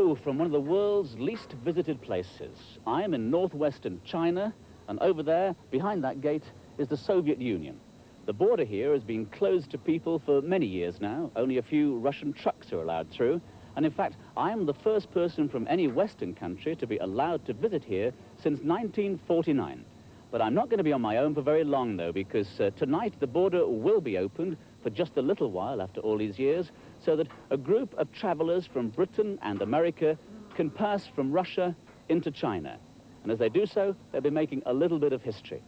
Hello from one of the world's least visited places. I am in northwestern China, and over there, behind that gate, is the Soviet Union. The border here has been closed to people for many years now. Only a few Russian trucks are allowed through. And in fact, I am the first person from any Western country to be allowed to visit here since 1949. But I'm not going to be on my own for very long, though, because tonight the border will be opened for just a little while after all these years, so that a group of travelers from Britain and America can pass from Russia into China. And as they do so, they'll be making a little bit of history.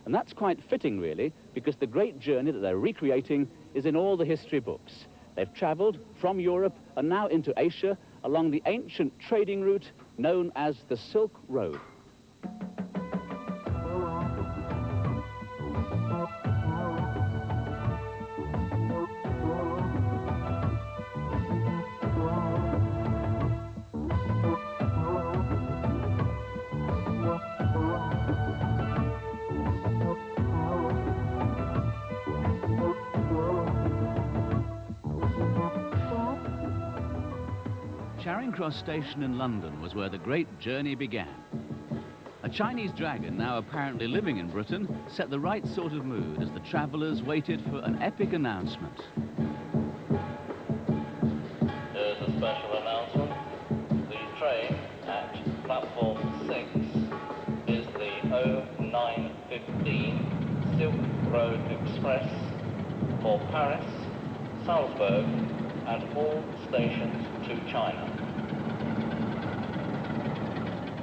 And that's quite fitting, really, because the great journey that they're recreating is in all the history books. They've traveled from Europe and now into Asia along the ancient trading route known as the Silk Road. Charing Cross Station in London was where the great journey began. A Chinese dragon, now apparently living in Britain, set the right sort of mood as the travellers waited for an epic announcement. There's a special announcement. The train at platform 6 is the 0915 Silk Road Express for Paris, Salzburg and all stations to China.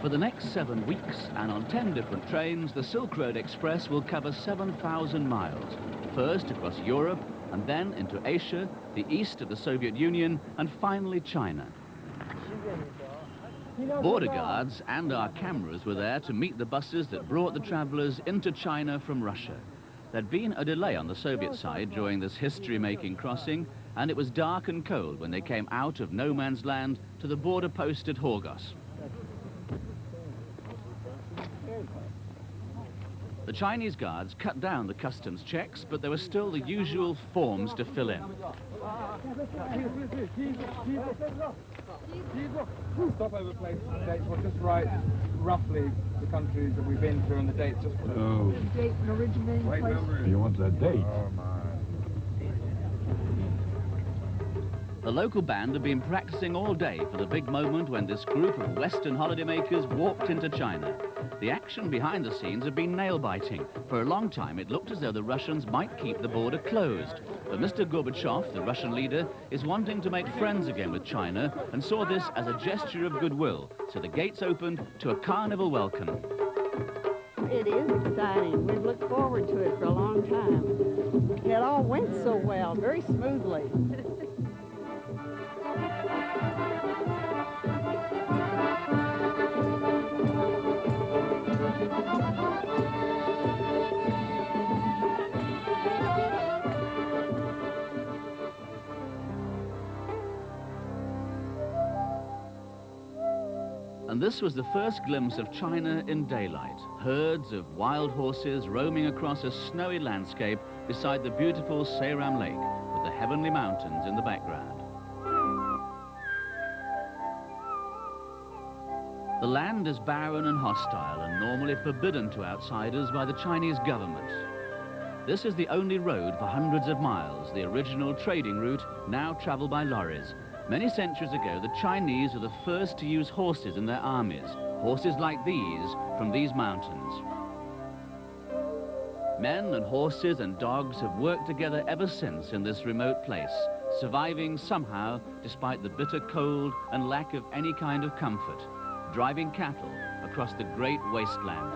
For the next 7 weeks and on 10 different trains, the Silk Road Express will cover 7,000 miles. First across Europe and then into Asia, the east of the Soviet Union and finally China. Border guards and our cameras were there to meet the buses that brought the travellers into China from Russia. There'd been a delay on the Soviet side during this history-making crossing, and it was dark and cold when they came out of no man's land to the border post at Horgos. The Chinese guards cut down the customs checks, but there were still the usual forms to fill in. Stopover places and dates, we'll just write roughly the countries that we've been through and the dates just for Oh. Date and originating place. You want that date? Oh my. The local band had been practicing all day for the big moment when this group of Western holidaymakers walked into China. The action behind the scenes had been nail-biting. For a long time, it looked as though the Russians might keep the border closed. But Mr. Gorbachev, the Russian leader, is wanting to make friends again with China and saw this as a gesture of goodwill. So the gates opened to a carnival welcome. It is exciting. We've looked forward to it for a long time. It all went so well, very smoothly. And this was the first glimpse of China in daylight. Herds of wild horses roaming across a snowy landscape beside the beautiful Seiram Lake, with the heavenly mountains in the background. The land is barren and hostile and normally forbidden to outsiders by the Chinese government. This is the only road for hundreds of miles, the original trading route now traveled by lorries. Many centuries ago, the Chinese were the first to use horses in their armies, horses like these from these mountains. Men and horses and dogs have worked together ever since in this remote place, surviving somehow despite the bitter cold and lack of any kind of comfort, driving cattle across the great wasteland.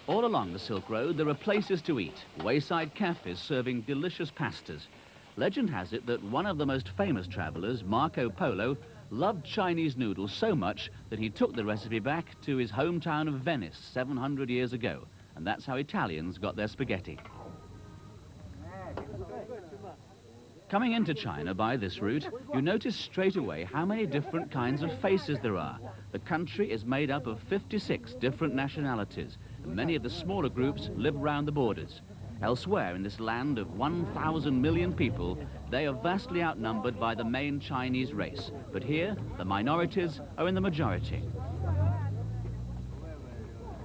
All along the Silk Road, there are places to eat, wayside cafes serving delicious pastas. Legend has it that one of the most famous travelers, Marco Polo, loved Chinese noodles so much that he took the recipe back to his hometown of Venice 700 years ago. And that's how Italians got their spaghetti. Coming into China by this route, you notice straight away how many different kinds of faces there are. The country is made up of 56 different nationalities, and many of the smaller groups live around the borders. Elsewhere in this land of 1,000 million people, they are vastly outnumbered by the main Chinese race. But here, the minorities are in the majority.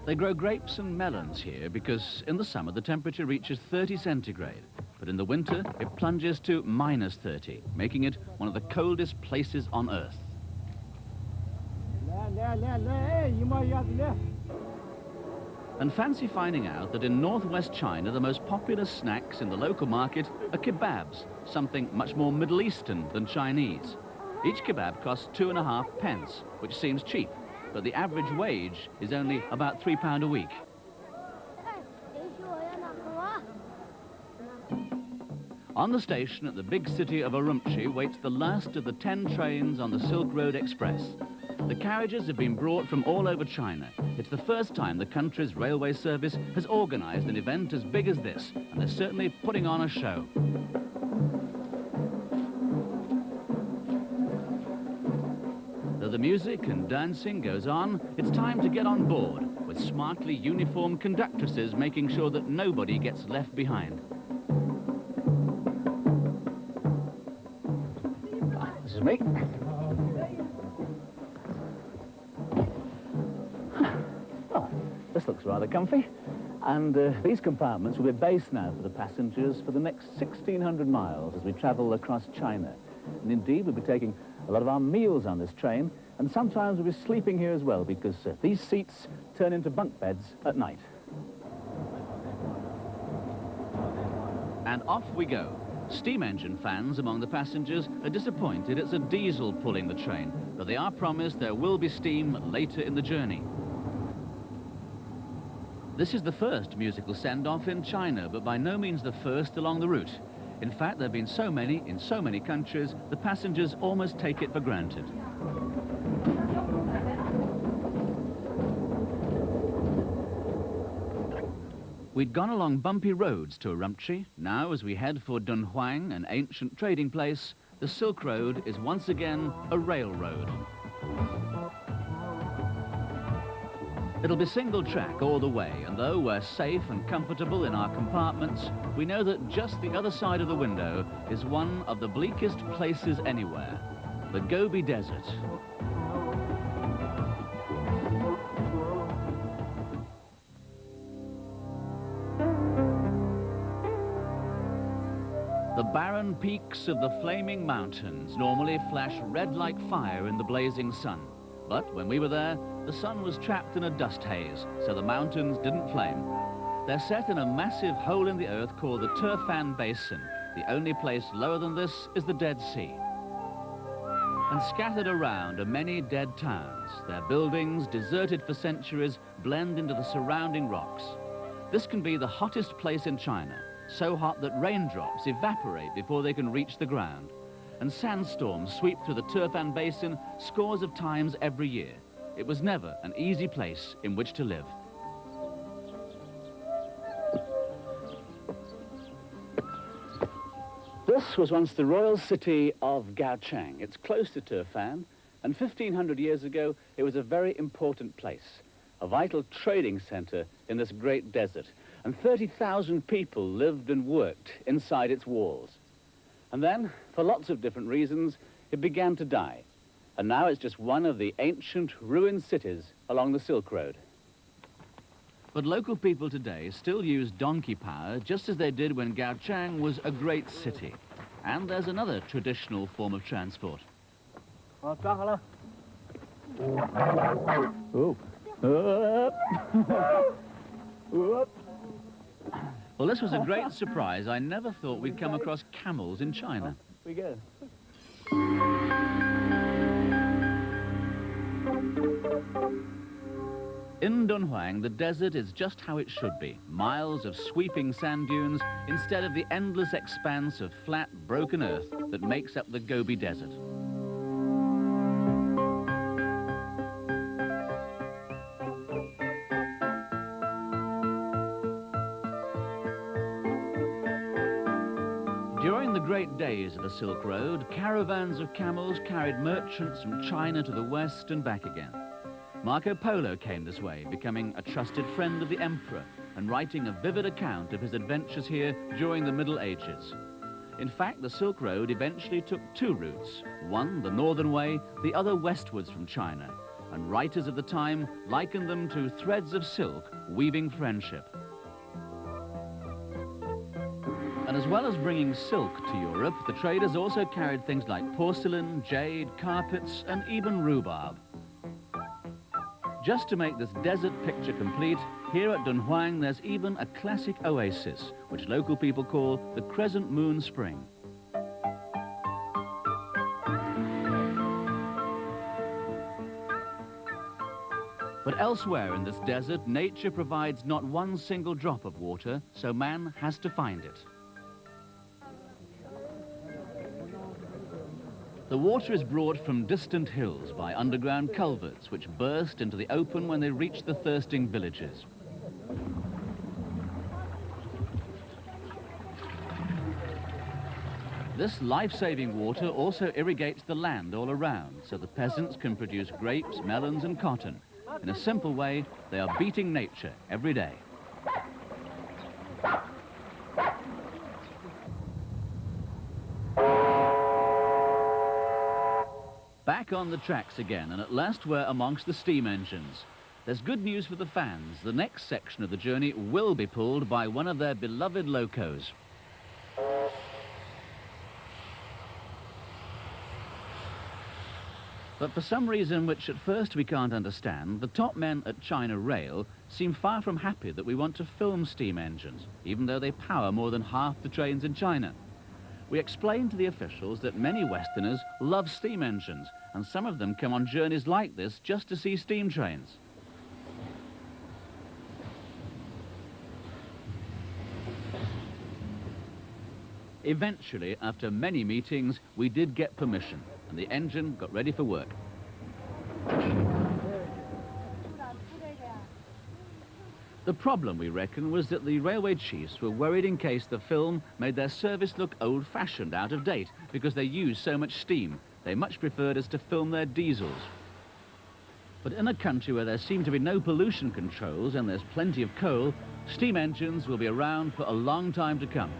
They grow grapes and melons here because in the summer the temperature reaches 30 centigrade. But in the winter, it plunges to -30, making it one of the coldest places on Earth. And fancy finding out that in northwest China, the most popular snacks in the local market are kebabs, something much more Middle Eastern than Chinese. Each kebab costs 2.5 pence, which seems cheap, but the average wage is only about £3 a week. On the station at the big city of Urumqi waits the last of the 10 trains on the Silk Road Express. The carriages have been brought from all over China. It's the first time the country's railway service has organized an event as big as this, and they're certainly putting on a show. Though the music and dancing goes on, it's time to get on board, with smartly uniformed conductresses making sure that nobody gets left behind. This is me. Oh, this looks rather comfy. And these compartments will be base now for the passengers for the next 1,600 miles as we travel across China. And indeed, we'll be taking a lot of our meals on this train, and sometimes we'll be sleeping here as well, because these seats turn into bunk beds at night. And off we go. Steam engine fans among the passengers are disappointed it's a diesel pulling the train, but they are promised there will be steam later in the journey. This is the first musical send-off in China, but by no means the first along the route. In fact, there have been so many in so many countries, the passengers almost take it for granted. We'd gone along bumpy roads to Urumqi. Now, as we head for Dunhuang, an ancient trading place, the Silk Road is once again a railroad. It'll be single track all the way, and though we're safe and comfortable in our compartments, we know that just the other side of the window is one of the bleakest places anywhere, the Gobi Desert. The barren peaks of the flaming mountains normally flash red like fire in the blazing sun. But when we were there, the sun was trapped in a dust haze, so the mountains didn't flame. They're set in a massive hole in the earth called the Turfan Basin. The only place lower than this is the Dead Sea. And scattered around are many dead towns. Their buildings, deserted for centuries, blend into the surrounding rocks. This can be the hottest place in China, so hot that raindrops evaporate before they can reach the ground. And sandstorms sweep through the Turfan Basin scores of times every year. It was never an easy place in which to live. This was once the royal city of Gaochang. It's close to Turfan, and 1,500 years ago, it was a very important place, a vital trading center in this great desert. And 30,000 people lived and worked inside its walls. And then, for lots of different reasons, it began to die. And now it's just one of the ancient ruined cities along the Silk Road. But local people today still use donkey power just as they did when Gaochang was a great city. And there's another traditional form of transport. Oh. Well, this was a great surprise. I never thought we'd come across camels in China. We go. In Dunhuang, the desert is just how it should be. Miles of sweeping sand dunes instead of the endless expanse of flat, broken earth that makes up the Gobi Desert. During During the great days of the Silk Road, caravans of camels carried merchants from China to the west and back again. Marco Polo came this way, becoming a trusted friend of the emperor and writing a vivid account of his adventures here during the Middle Ages. In fact, the Silk Road eventually took two routes, one the northern way, the other westwards from China, and writers of the time likened them to threads of silk weaving friendship. And as well as bringing silk to Europe, the traders also carried things like porcelain, jade, carpets, and even rhubarb. Just to make this desert picture complete, here at Dunhuang there's even a classic oasis, which local people call the Crescent Moon Spring. But elsewhere in this desert, nature provides not one single drop of water, so man has to find it. The water is brought from distant hills by underground culverts, which burst into the open when they reach the thirsting villages. This life-saving water also irrigates the land all around, so the peasants can produce grapes, melons and cotton. In a simple way, they are beating nature every day. Back on the tracks again, and at last we're amongst the steam engines. There's good news for the fans. The next section of the journey will be pulled by one of their beloved locos. But for some reason which at first we can't understand, the top men at China Rail seem far from happy that we want to film steam engines, even though they power more than half the trains in China. We explained to the officials that many Westerners love steam engines, and some of them come on journeys like this just to see steam trains. Eventually, after many meetings, we did get permission, and the engine got ready for work. The problem, we reckon, was that the railway chiefs were worried in case the film made their service look old-fashioned, out of date, because they used so much steam. They much preferred us to film their diesels. But in a country where there seem to be no pollution controls and there's plenty of coal, steam engines will be around for a long time to come.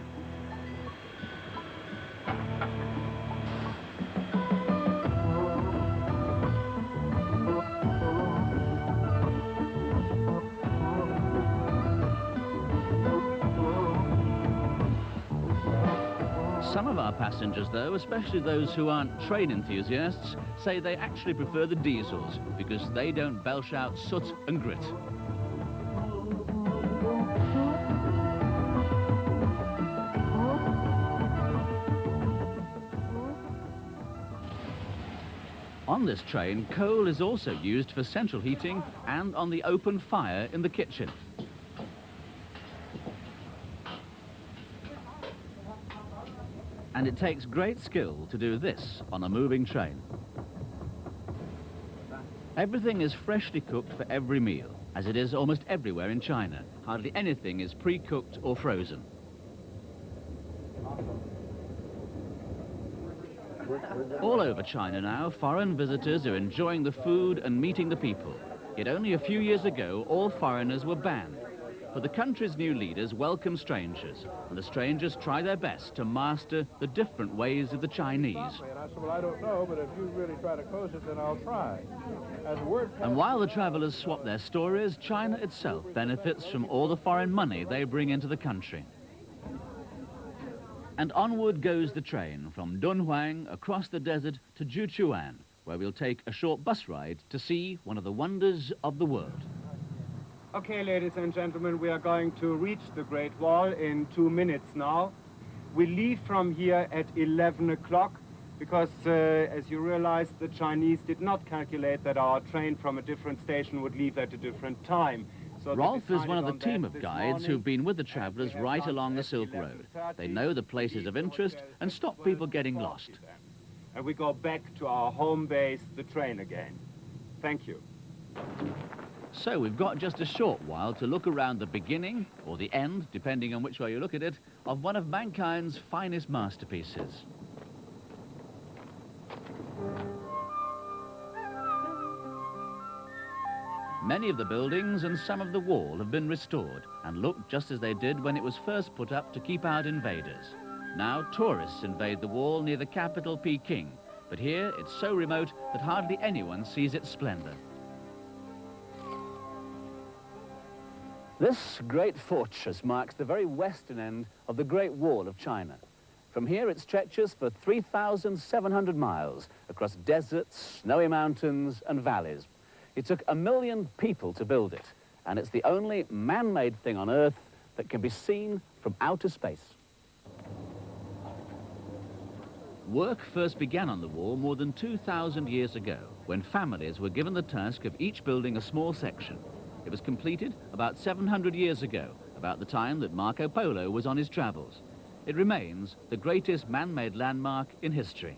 Some of our passengers, though, especially those who aren't train enthusiasts, say they actually prefer the diesels because they don't belch out soot and grit. On this train, coal is also used for central heating and on the open fire in the kitchen. And it takes great skill to do this on a moving train. Everything is freshly cooked for every meal, as it is almost everywhere in China. Hardly anything is pre-cooked or frozen. All over China now, foreign visitors are enjoying the food and meeting the people. Yet only a few years ago, all foreigners were banned. But the country's new leaders welcome strangers, and the strangers try their best to master the different ways of the Chinese. And I said, well, I don't know, but if you really try to close it, then I'll try. And while the travelers swap their stories, China itself benefits from all the foreign money they bring into the country. And onward goes the train from Dunhuang across the desert to Juchuan, where we'll take a short bus ride to see one of the wonders of the world. Okay, ladies and gentlemen, we are going to reach the Great Wall in 2 minutes now. We leave from here at 11 o'clock because, as you realize, the Chinese did not calculate that our train from a different station would leave at a different time. So Rolf is one of the team of guides who've been with the travelers right along the Silk Road. They know the places of interest and stop people getting lost. And we go back to our home base, the train again. Thank you. So we've got just a short while to look around the beginning, or the end, depending on which way you look at it, of one of mankind's finest masterpieces. Many of the buildings and some of the wall have been restored and look just as they did when it was first put up to keep out invaders. Now tourists invade the wall near the capital Peking, but here it's so remote that hardly anyone sees its splendor. This great fortress marks the very western end of the Great Wall of China. From here it stretches for 3,700 miles across deserts, snowy mountains and valleys. It took 1 million people to build it, and it's the only man-made thing on Earth that can be seen from outer space. Work first began on the wall more than 2,000 years ago, when families were given the task of each building a small section. It was completed about 700 years ago, about the time that Marco Polo was on his travels. It remains the greatest man-made landmark in history.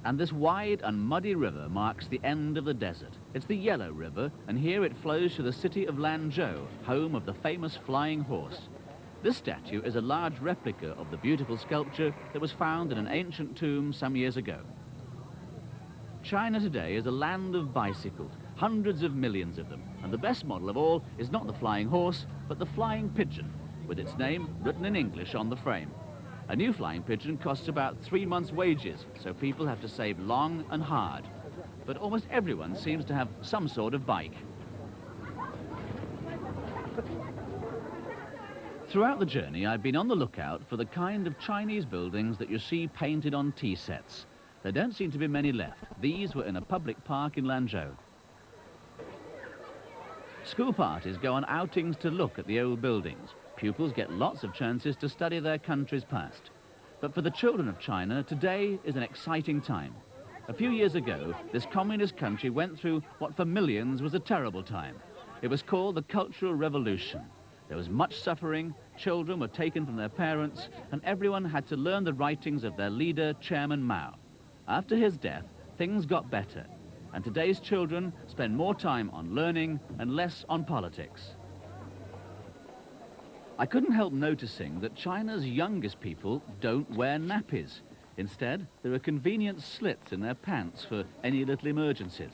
And this wide and muddy river marks the end of the desert. It's the Yellow River, and here it flows to the city of Lanzhou, home of the famous flying horse. This statue is a large replica of the beautiful sculpture that was found in an ancient tomb some years ago. China today is a land of bicycles, hundreds of millions of them, and the best model of all is not the flying horse, but the flying pigeon, with its name written in English on the frame. A new flying pigeon costs about 3 months' wages, so people have to save long and hard. But almost everyone seems to have some sort of bike. Throughout the journey, I've been on the lookout for the kind of Chinese buildings that you see painted on tea sets. There don't seem to be many left. These were in a public park in Lanzhou. School parties go on outings to look at the old buildings. Pupils get lots of chances to study their country's past. But for the children of China, today is an exciting time. A few years ago, this communist country went through what for millions was a terrible time. It was called the Cultural Revolution. There was much suffering, children were taken from their parents, and everyone had to learn the writings of their leader, Chairman Mao. After his death, things got better, and today's children spend more time on learning and less on politics. I couldn't help noticing that China's youngest people don't wear nappies. Instead, there are convenient slits in their pants for any little emergencies.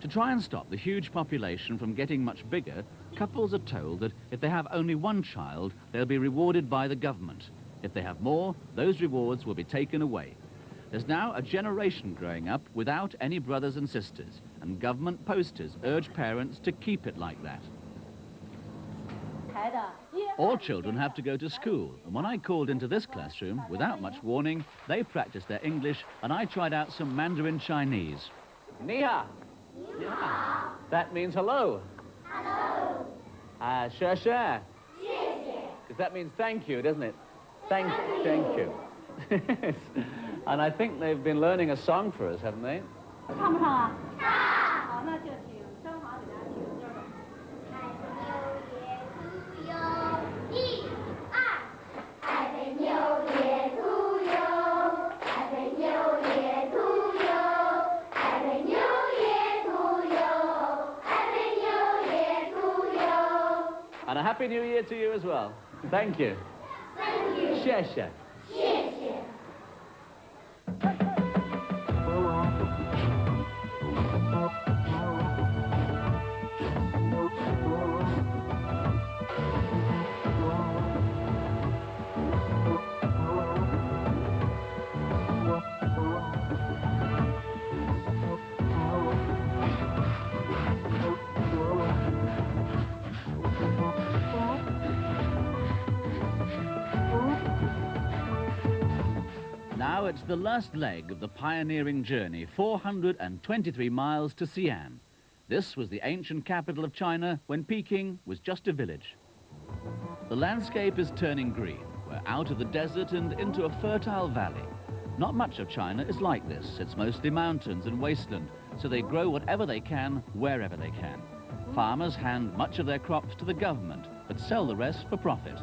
To try and stop the huge population from getting much bigger, couples are told that if they have only one child, they'll be rewarded by the government. If they have more, those rewards will be taken away. There's now a generation growing up without any brothers and sisters, and government posters urge parents to keep it like that. All children have to go to school, and when I called into this classroom, without much warning, they practiced their English, and I tried out some Mandarin Chinese. Ni hao. Ni hao. That means hello. Hello. She she. Because that means thank you, doesn't it? Thank you. And I think they've been learning a song for us, haven't they? And a Happy New Year to you as well. Thank you. Thank you. Xie xie. Xie xie. Now it's the last leg of the pioneering journey, 423 miles to Xi'an. This was the ancient capital of China when Peking was just a village. The landscape is turning green. We're out of the desert and into a fertile valley. Not much of China is like this. It's mostly mountains and wasteland, so they grow whatever they can, wherever they can. Farmers hand much of their crops to the government, but sell the rest for profit.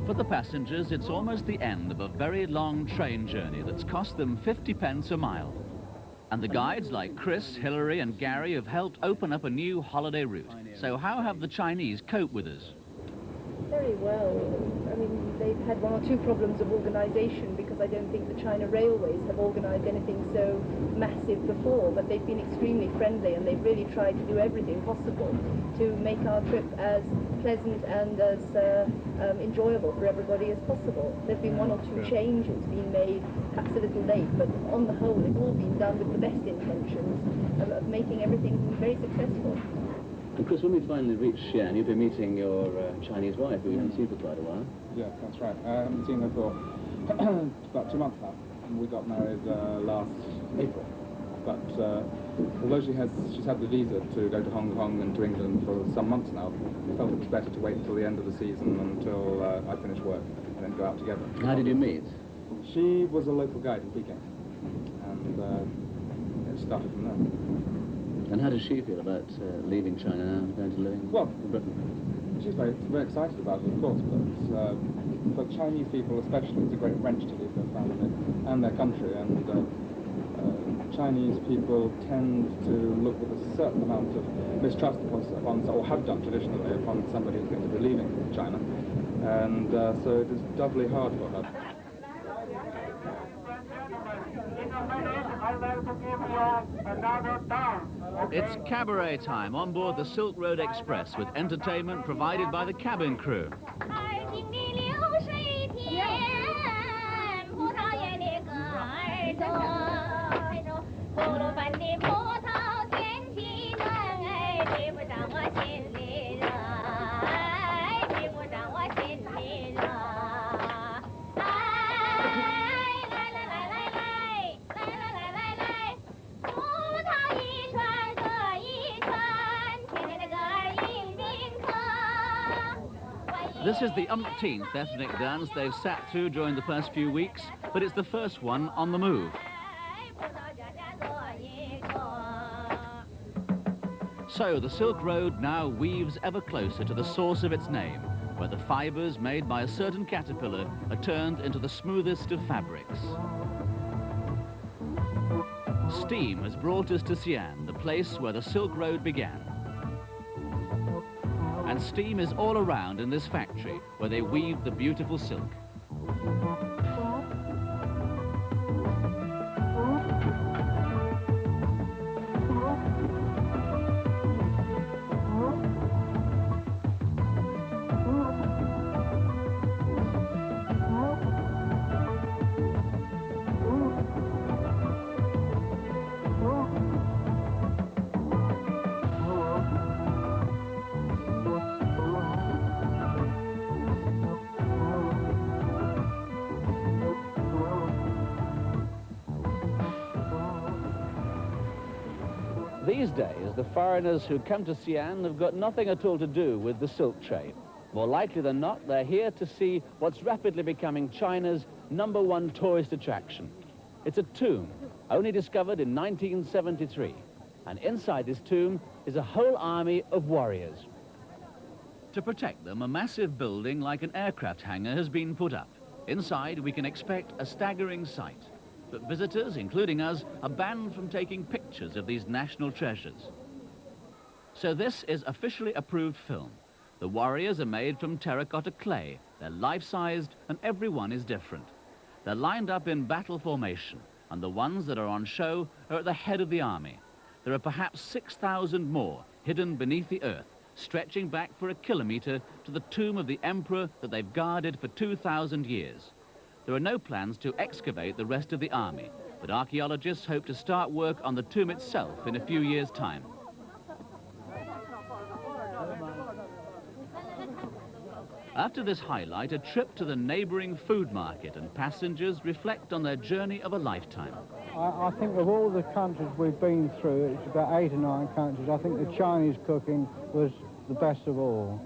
For the passengers, it's almost the end of a very long train journey that's cost them 50 pence a mile. And the guides like Chris, Hilary and Gary have helped open up a new holiday route. So how have the Chinese coped with us? Very well. I mean, they've had one or two problems of organisation because I don't think the China Railways have organised anything so massive before, but they've been extremely friendly and they've really tried to do everything possible to make our trip as pleasant and as enjoyable for everybody as possible. There have been one or two changes being made, perhaps a little late, but on the whole it's all been done with the best intentions of making everything very successful. And Chris, when we finally reach Xi'an, you'll be meeting your Chinese wife, who we haven't seen for quite a while. Yeah, that's right. I haven't seen her for about 2 months now. We got married last April. But although she's had the visa to go to Hong Kong and to England for some months now, I felt it was better to wait until the end of the season, until I finish work, and then go out together. How did you meet? She was a local guide in Peking, and it started from there. And how does she feel about leaving China now and going to live in Britain? She's very excited about it, of course, but for Chinese people especially, it's a great wrench to leave their family and their country, and Chinese people tend to look with a certain amount of mistrust upon, or have done traditionally, upon somebody who's going to be leaving China, and so it is doubly hard for her. It's cabaret time on board the Silk Road Express with entertainment provided by the cabin crew. This is the umpteenth ethnic dance they've sat through during the past few weeks, but it's the first one on the move. So the Silk Road now weaves ever closer to the source of its name, where the fibres made by a certain caterpillar are turned into the smoothest of fabrics. Steam has brought us to Xi'an, the place where the Silk Road began. And steam is all around in this factory, where they weave the beautiful silk. These days, the foreigners who come to Xi'an have got nothing at all to do with the silk trade. More likely than not, they're here to see what's rapidly becoming China's #1 tourist attraction. It's a tomb, only discovered in 1973. And inside this tomb is a whole army of warriors. To protect them, a massive building like an aircraft hangar has been put up. Inside, we can expect a staggering sight. But visitors, including us, are banned from taking pictures of these national treasures. So this is officially approved film. The warriors are made from terracotta clay. They're life-sized, and every one is different. They're lined up in battle formation, and the ones that are on show are at the head of the army. There are perhaps 6,000 more hidden beneath the earth, stretching back for a kilometre to the tomb of the emperor that they've guarded for 2,000 years. There are no plans to excavate the rest of the army, but archaeologists hope to start work on the tomb itself in a few years' time. After this highlight, a trip to the neighbouring food market, and passengers reflect on their journey of a lifetime. I think of all the countries we've been through, it's about 8 or 9 countries, I think the Chinese cooking was the best of all.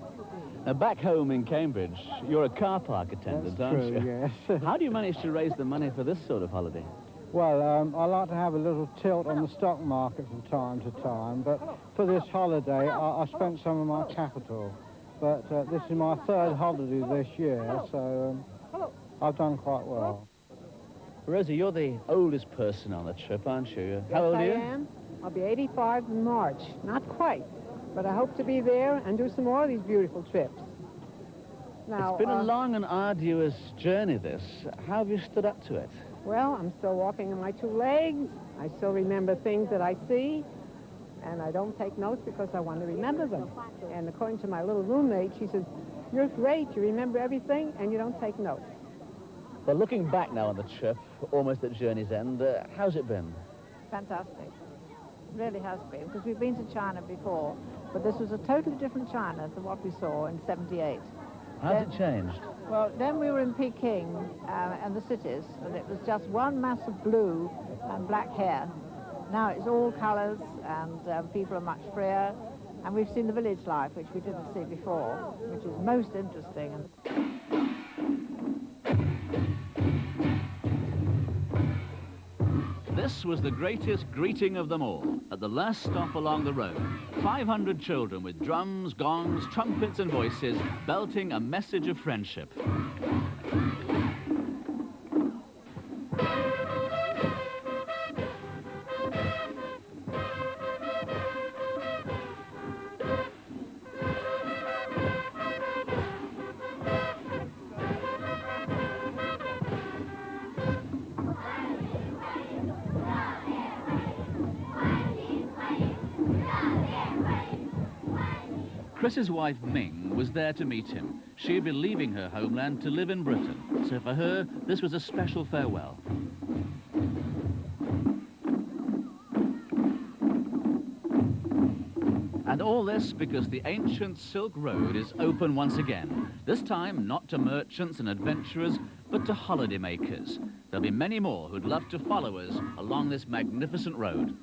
Now, back home in Cambridge, you're a car park attendant, That's aren't true, you? yes. How do you manage to raise the money for this sort of holiday? Well, I like to have a little tilt on the stock market from time to time, but for this holiday, I spent some of my capital. but this is my third holiday this year, so I've done quite well. Rosie, you're the oldest person on the trip, aren't you? How old are you? Yes, I am. I'll be 85 in March. Not quite, but I hope to be there and do some more of these beautiful trips. Now, It's been a long and arduous journey, this. How have you stood up to it? Well, I'm still walking on my two legs. I still remember things that I see, and I don't take notes because I want to remember them. And according to my little roommate, she says, "You're great, you remember everything, and you don't take notes." Well, looking back now on the trip, almost at journey's end, how's it been? Fantastic. It really has been, because we've been to China before, but this was a totally different China than what we saw in '78. How's it changed? Well, then we were in Peking and the cities, and it was just one mass of blue and black hair. Now it's all colors, and people are much freer, and we've seen the village life, which we didn't see before, which is most interesting. This was the greatest greeting of them all, at the last stop along the road. 500 children with drums, gongs, trumpets and voices, belting a message of friendship. Chris's wife, Ming, was there to meet him. She'd be leaving her homeland to live in Britain, so for her, this was a special farewell. And all this because the ancient Silk Road is open once again. This time, not to merchants and adventurers, but to holidaymakers. There'll be many more who'd love to follow us along this magnificent road.